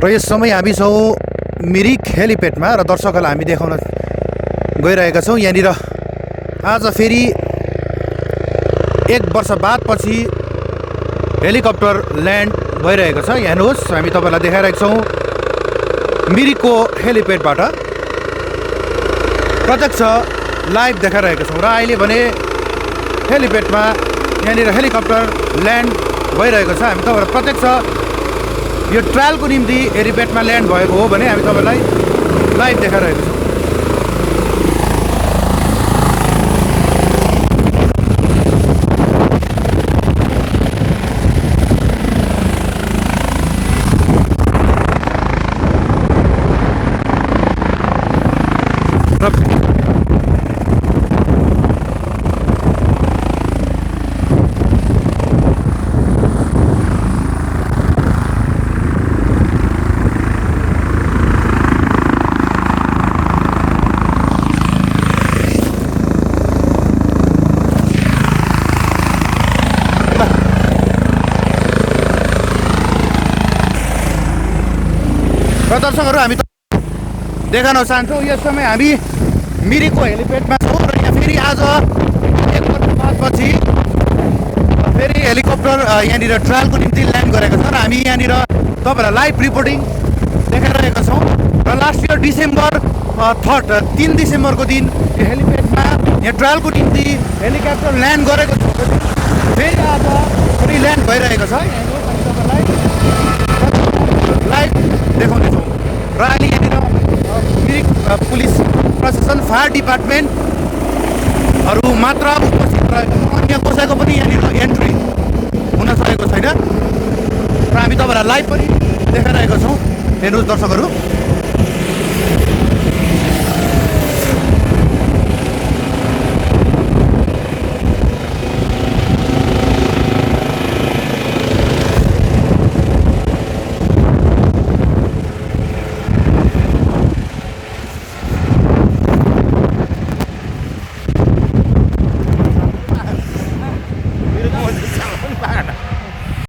र यस समय हामी छौँ मिरिक हेलिप्याडमा र दर्शकहरूलाई हामी देखाउन गइरहेका छौँ। यहाँनिर आज फेरि 1 वर्ष बादपछि हेलिकप्टर ल्यान्ड भइरहेको छ। यहाँ हेर्नुहोस्, हामी तपाईँलाई देखाइरहेका छौँ मिरिकको हेलिप्याडबाट प्रत्यक्ष लाइभ देखाइरहेका छौँ। र अहिले भने हेलिप्याडमा यहाँनिर हेलिकप्टर ल्यान्ड भइरहेको छ। हामी तपाईँलाई प्रत्यक्ष यो ट्रायलको निम्ति हेलिप्याडमा ल्यान्ड भएको हो भने हामी तपाईँलाई लाइभ देखाइरहेको छौँ। र दर्शकहरू हामी देखाउन चाहन्छौँ, यस समय हामी मिरिकको हेलिप्याडमा छौँ र यहाँ फेरि आज 1 वर्ष बादपछि फेरि हेलिकप्टर यहाँनिर ट्रायलको निम्ति ल्यान्ड गरेको छ र हामी यहाँनिर तपाईँलाई लाइभ रिपोर्टिङ देखाइरहेका छौँ। र लास्ट इयर डिसेम्बर 3 डिसेम्बरको दिन यो हेलिप्याडमा यहाँ ट्रायलको निम्ति हेलिकप्टर ल्यान्ड गरेको छ। फेरि आज पनि ल्यान्ड भइरहेको छ। तपाईँलाई लाइभ देखाउनेछौँ। र अहिले यहाँनिर मिरिक पुलिस प्रशासन, फायर डिपार्टमेन्टहरू मात्र उपस्थित रहेको छ। अन्य कसैको पनि यहाँनिर एन्ट्री हुन सकेको छैन र हामी तपाईँलाई लाइभ पनि देखाइरहेका छौँ। हेर्नुहोस् दर्शकहरू।